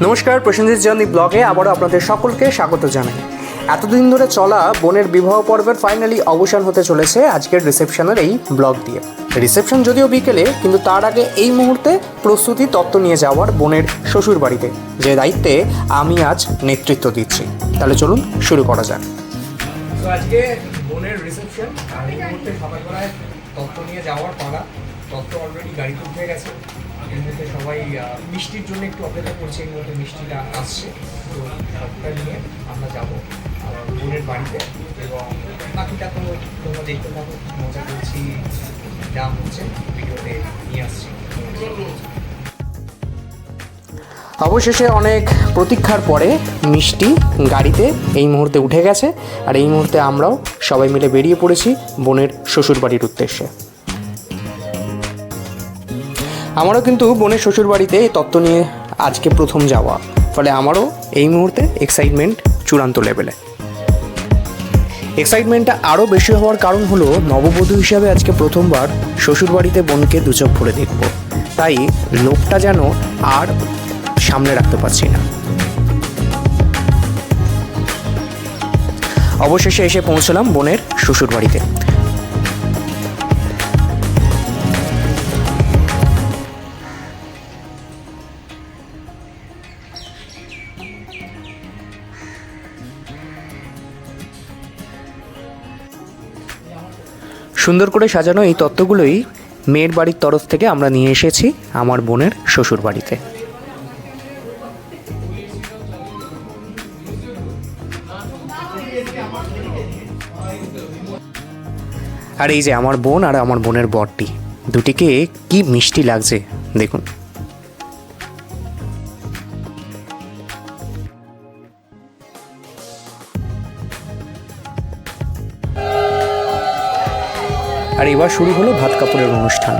নমস্কার, প্রসেনজিৎ জার্নি ব্লগে আবারও আপনাদের সকলকে স্বাগত জানাই। এতদিন ধরে চলা বোনের বিবাহ পর্বের ফাইনালি অবসান হতে চলেছে আজকের রিসেপশনের এই ব্লগ দিয়ে। রিসেপশন যদিও বিকেলে, কিন্তু তার আগে এই মুহূর্তে প্রস্তুতি তত্ত্ব নিয়ে যাওয়ার বোনের শ্বশুর বাড়িতে, যে দায়িত্বে আমি আজ নেতৃত্ব দিচ্ছি। তাহলে চলুন শুরু করা যাক। তো আজকে বোনের রিসেপশন, আর এই মুহূর্তে সকালবেলায় তত্ত্ব নিয়ে যাওয়ার পালা। তত্ত্ব অলরেডি গাড়িতে উঠে গেছে। এর মধ্যে সবাই মিষ্টির জন্য একটু অপেক্ষা করছে, এর মধ্যে মিষ্টিটা আসছে। তো সবটা নিয়ে আমরা যাবো বোনের বাড়িতে, এবং বাকিটা তো তোমরা দেখতে থাকো, মজা করছি, যা হচ্ছে ভিডিওতে নিয়ে আসছি। অবশেষে অনেক প্রতীক্ষার পরে মিষ্টি গাড়িতে এই মুহূর্তে উঠে গেছে, আর এই মুহূর্তে আমরাও সবাই মিলে বেরিয়ে পড়েছি বোনের শ্বশুরবাড়ির উদ্দেশ্যে। আমারও কিন্তু বোনের শ্বশুরবাড়িতে এই তত্ত্ব নিয়ে আজকে প্রথম যাওয়া, ফলে আমারও এই মুহূর্তে এক্সাইটমেন্ট চূড়ান্ত লেভেলে। এক্সাইটমেন্টটা আরও বেশি হওয়ার কারণ হলো, নববধূ হিসাবে আজকে প্রথমবার শ্বশুরবাড়িতে বোনকে দু চোখ ভরে দেখব, তাই লোভটা যেন আর সামনে রাখতে পারছি না। অবশেষে এসে পৌঁছলাম বোনের শ্বশুরবাড়িতে। সুন্দর করে সাজানো এই তত্ত্বগুলোই মেয়ের বাড়ির তরফ থেকে আমরা নিয়ে এসেছি আমার বোনের শ্বশুর বাড়িতে। আর এই যে আমার বোন আর আমার বোনের বরটি, দুটিকে কি মিষ্টি লাগছে দেখুন। আর এবার শুরু হলো ভাত কাপড়ের অনুষ্ঠান।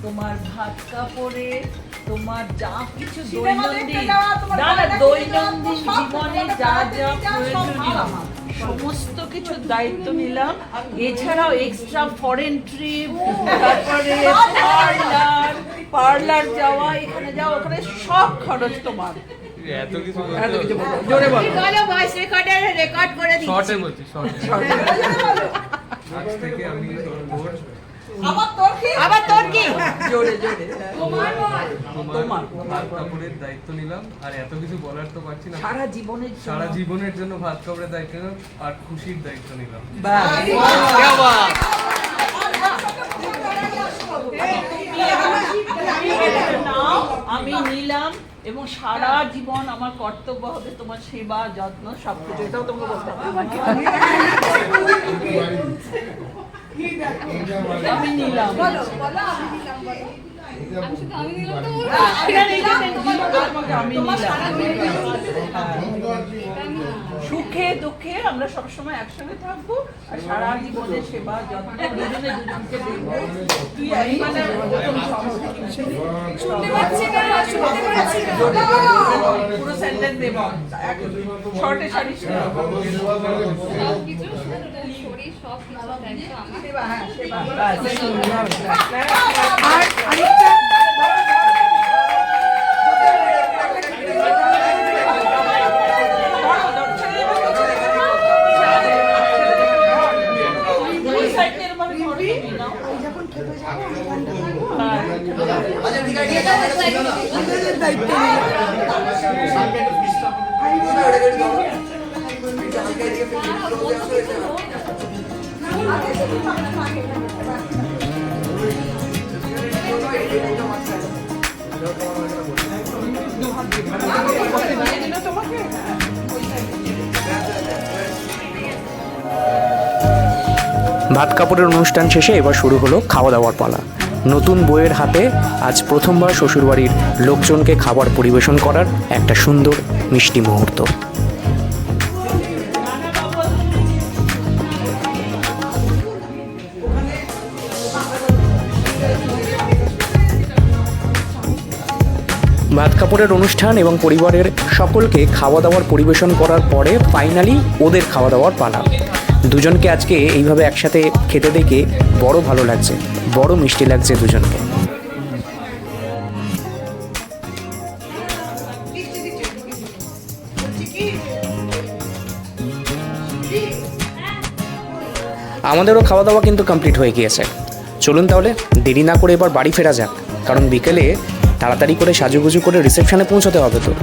তোমার ভাত কাপড়ে, তোমার যা কিছু দৈনন্দিন জীবনে যা যা প্রয়োজনীয় সমস্ত কিছু দায়িত্ব নিলাম। এছাড়াও এক্সট্রা ফরেন ট্রিপ, তারপরে পার্লার যাওয়া, এখানে যাওয়া, ওখানে সব খরচ তোমার। এত কিছু জোরে বলো, ভয়েস রেকর্ড করে দিচ্ছি। শর্টে বলছি, আজ থেকে আমি আবার তোর কি জোরে জোরে তোমার ভাত কাপড়ের দায়িত্ব নিলাম। আর এত কিছু বলার তো পারছি না। সারা জীবনের জন্য ভাত কাপড়ের দায়িত্ব নিলাম, আর খুশির দায়িত্ব নিলাম। আমি নিলাম, এবং সারা জীবন আমার কর্তব্য হবে তোমার সেবা যত্ন সবকিছু। এটাও তোমাকে বলতে হবে। আমি নিলাম, সুখে দুঃখে আমরা সবসময় একসঙ্গে থাকবো, আর সারা জীবনের সেবা যত্ন দুজনে দুজনকে দেখবো। তুই পুরো সেন্টেন্স দেবো, শর্টে সারিস না। ভাত কাপড়ের অনুষ্ঠান শেষে এবার শুরু হলো খাওয়া দাওয়ার পালা। নতুন বউয়ের হাতে আজ প্রথমবার শ্বশুরবাড়ির লোকজনকে খাবার পরিবেশন করার একটা সুন্দর মিষ্টি মুহূর্ত। ভাত কাপড়ের অনুষ্ঠান এবং পরিবারের সকলকে খাওয়া দাওয়ার পরিবেশন করার পরে ফাইনালি ওদের খাওয়া দাওয়ার পালা। দুজনকে আজকে এইভাবে একসাথে খেতে দেখে বড় ভালো লাগছে, বড় মিষ্টি লাগছে দুজনকে। আমাদেরও খাওয়া দাওয়া কিন্তু কমপ্লিট হয়ে গিয়েছে। চলুন তাহলে দেরি না করে এবার বাড়ি ফেরা যাক, কারণ বিকেলে তাড়াতাড়ি করে সাজুগুজু করে রিসেপশনে পৌঁছতে হবে তো।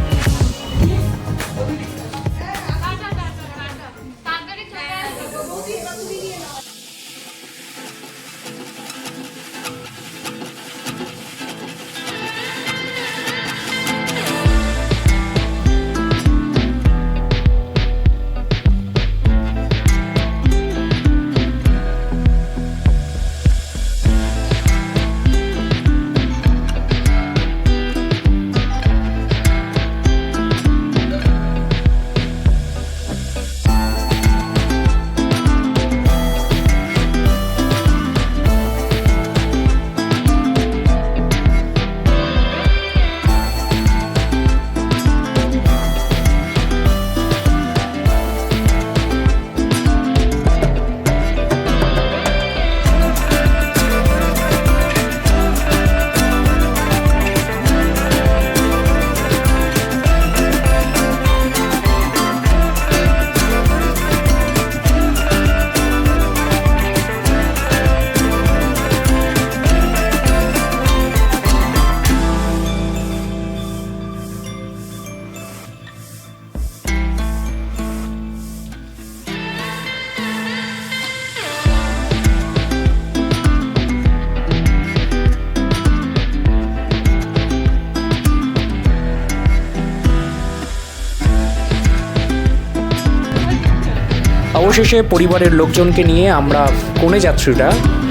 অবশেষে পরিবারের লোকজনকে নিয়ে আমরা কনে যাত্রীরা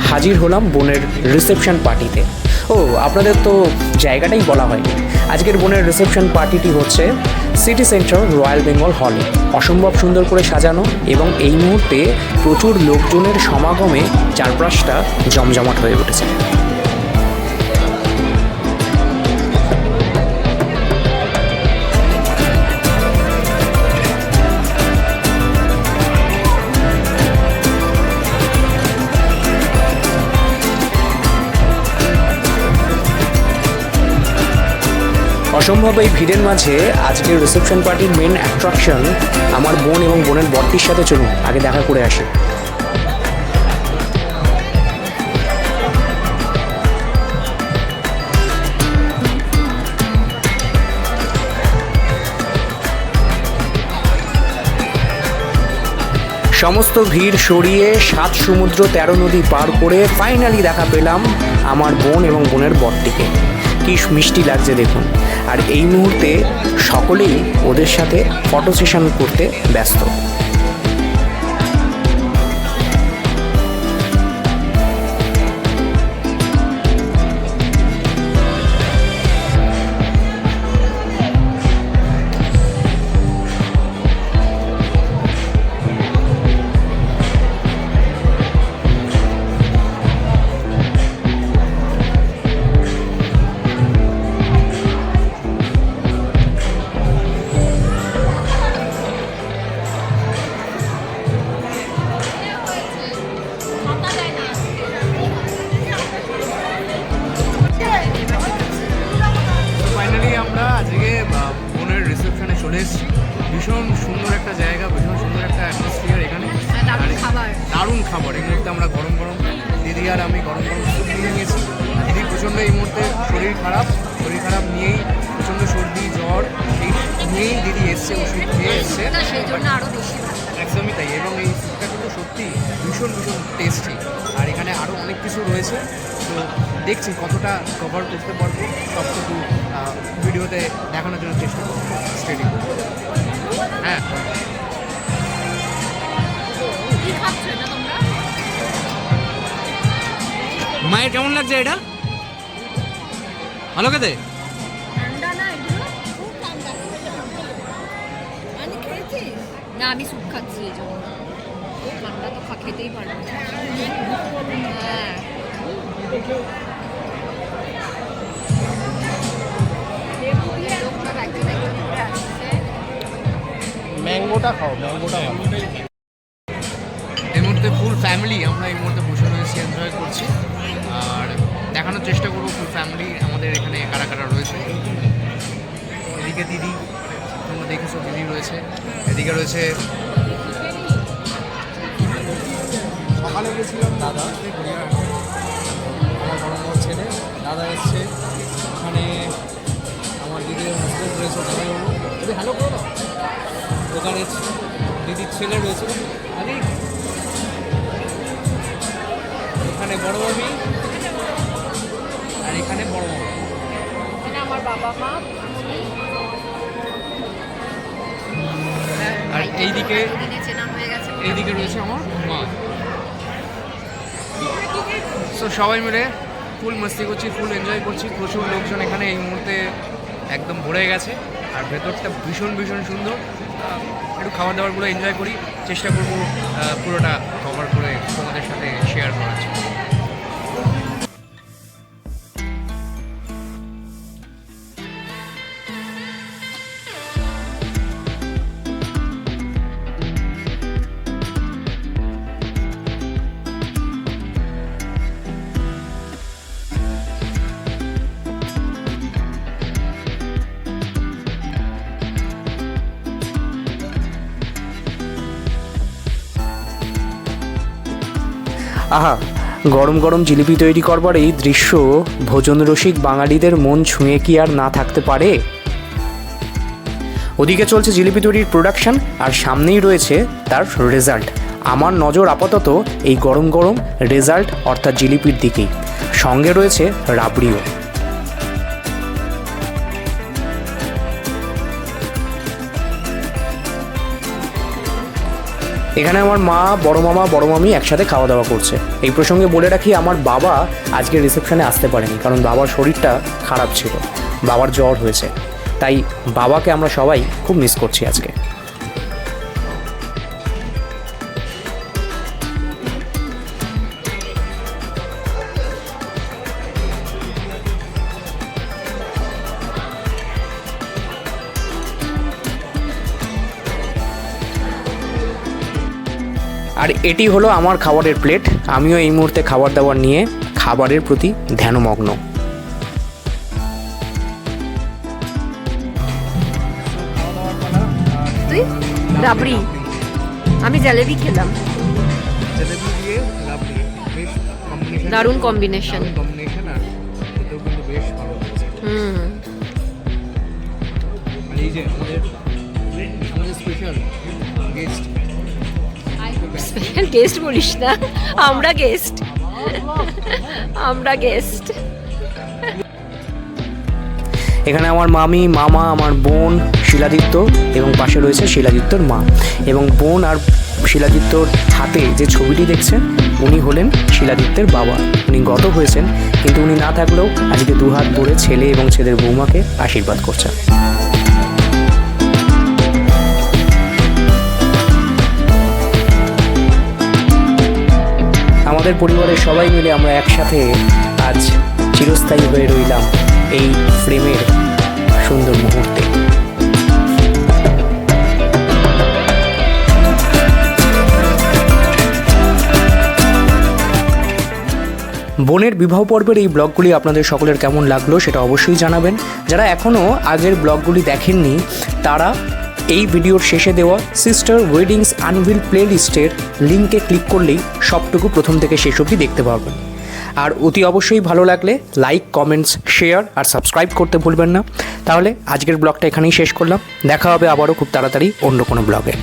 হাজির হলাম বোনের রিসেপশন পার্টিতে। ও আপনাদের তো জায়গাটাই বলা হয়নি। আজকের বোনের রিসেপশন পার্টিটি হচ্ছে সিটি সেন্টার রয়্যাল বেঙ্গল হলে। অসম্ভব সুন্দর করে সাজানো এবং এই মুহূর্তে প্রচুর লোকজনের সমাগমে চারপাশটা জমজমাট হয়ে উঠেছে। অসম্ভব এই ভিড়ের মাঝে আজকের রিসেপশন পার্টির মেন অ্যাট্রাকশন আমার বোন এবং বোনের বরটির সাথে চলুন আগে দেখা করে আসি। সমস্ত ভিড় সরিয়ে 7 সমুদ্র 13 নদী পার করে ফাইনালি দেখা পেলাম আমার বোন এবং বোনের বরটিকে। কি মিষ্টি লাগছে দেখুন। আর এই মুহূর্তে সকলেই ওদের সাথে ফটো সেশন করতে ব্যস্ত। ভীষণ সুন্দর একটা জায়গা, ভীষণ সুন্দর একটা অ্যাটমসফিয়ার এখানে। দারুণ খাবার। এই মুহূর্তে আমরা গরম গরম দিদি আর আমি গরম গরম স্যুপ নিয়ে নিয়েছি। দিদি প্রচণ্ড এই মুহূর্তে শরীর খারাপ নিয়েই প্রচণ্ড সর্দি জ্বর এই নিয়েই দিদি এসছে, ওষুধ খেয়ে এসছে, সেই জন্য আরও বেশি একদমই তাই। এবং এই স্যুপটা কিন্তু সত্যি ভীষণ ভীষণ টেস্টি। আর এখানে আরও অনেক কিছু রয়েছে, তো দেখছি কতটা কভার করতে পারবো সবটুকু ভিডিওতে দেখানোর জন্য চেষ্টা করবো। স্টেডিয়াম হ্যাঁ মায়ের কেমন লাগছে এটা? ভালো খেতে? না আমি স্যুপ খাচ্ছি এই জন্য, ঠান্ডা তো খেতেই পারবো না। হ্যাঁ ম্যাঙ্গোটা খাও, ম্যাঙ্গোটা খাও। এই মুহূর্তে ফুল ফ্যামিলি আমরা এই মুহূর্তে বসে রয়েছি, এনজয় করছি, আর দেখানোর চেষ্টা করবো ফুল ফ্যামিলি আমাদের এখানে কারা কারা রয়েছে। এদিকে দিদি, তোমরা দেখেছো দিদি রয়েছে, এদিকে রয়েছে সকালে গেছিলাম দাদা, আমার বড় বড় ছেলে দাদা এসছে, ওখানে আমার দিদির হাজব্যান্ড রয়েছে দাদাবাবু, দিদি হ্যালো করো না, ওখানে দিদির ছেলে রয়েছে, এখানে বড় মামি আর এখানে বড় মামা, এখানে আমার বাবা মা, আর এইদিকে চেনা হয়ে গেছে। এইদিকে রয়েছে আমার মা। সো সবাই মিলে ফুল মস্তি করছি, ফুল এনজয় করছি, প্রচুর লোকজন এখানে এই মুহূর্তে একদম ভরে গেছে, আর ভেতরটা ভীষণ ভীষণ সুন্দর। একটু খাবার দাবারগুলো এনজয় করি, চেষ্টা করবো পুরোটা কভার করে তোমাদের সাথে শেয়ার করার জন্য। আহা, গরম গরম জিলিপি তৈরি করবার এই দৃশ্য ভোজন রসিক বাঙালিদের মন ছুঁয়ে কি আর না থাকতে পারে? ওদিকে চলছে জিলিপি তৈরির প্রোডাকশন, আর সামনেই রয়েছে তার রেজাল্ট। আমার নজর আপাতত এই গরম গরম রেজাল্ট অর্থাৎ জিলিপির দিকেই, সঙ্গে রয়েছে রাবড়িও। এখানে আমার মা, বড় মামা, বড় মামি একসাথে খাওয়া দাওয়া করছে। এই প্রসঙ্গে বলে রাখি, আমার বাবা আজকে রিসেপশনে আসতে পারেনি, কারণ বাবার শরীরটা খারাপ ছিল, বাবার জ্বর হয়েছে, তাই বাবাকে আমরা সবাই খুব মিস করছি আজকে। আর এটি হলো আমার খাবারের প্লেট। আমিও এই মুহূর্তে খাবার দাবার নিয়ে খাবারের প্রতি ধ্যানমগ্ন। তুই রাবড়ি, আমি জলেবি খেলাম। জলেবি দিয়ে রাবড়ি বেশ কম্বিনেশন, দারুণ কম্বিনেশন। কম্বিনেশন, আর এটাও কিন্তু বেশ ভালো হয়েছে। আর এই যে আমাদের স্পেশাল গেস্ট, স্পেশাল গেস্ট বলিস না, আমরা গেস্ট, আমরা গেস্ট। এখানে আমার মামি, মামা, আমার বোন শিলাদিত্য, এবং পাশে রয়েছে শিলাদিত্যর মা, এবং বোন আর শিলাদিত্যর হাতে যে ছবিটি দেখছেন উনি হলেন শিলাদিত্যের বাবা। উনি গত হয়েছেন, কিন্তু উনি না থাকলেও আজকে দুহাত ভরে ছেলে এবং ছেলের বৌমাকে আশীর্বাদ করছেন। আমাদের পরিবারের সবাই মিলে আমরা একসাথে আজ চিরস্থায়ী হয়ে রইলাম এই ফ্রেমের সুন্দর মুহূর্তে। বোনের বিবাহ পর্বের এই ব্লগগুলি আপনাদের সকলের কেমন লাগলো সেটা অবশ্যই জানাবেন। যারা এখনও আগের ব্লগগুলি দেখেননি তারা এই ভিডিওর শেষে দেওয়া সিস্টার ওয়েডিংস আনভিল প্লেলিস্টের লিঙ্কে ক্লিক করলেই সবটুকু প্রথম থেকে শেষ অবধি দেখতে পারবেন। আর অতি অবশ্যই ভালো লাগলে লাইক, কমেন্টস, শেয়ার আর সাবস্ক্রাইব করতে ভুলবেন না। তাহলে আজকের ব্লগটা এখানেই শেষ করলাম, দেখা হবে আবারও খুব তাড়াতাড়ি অন্য কোনো ব্লগে।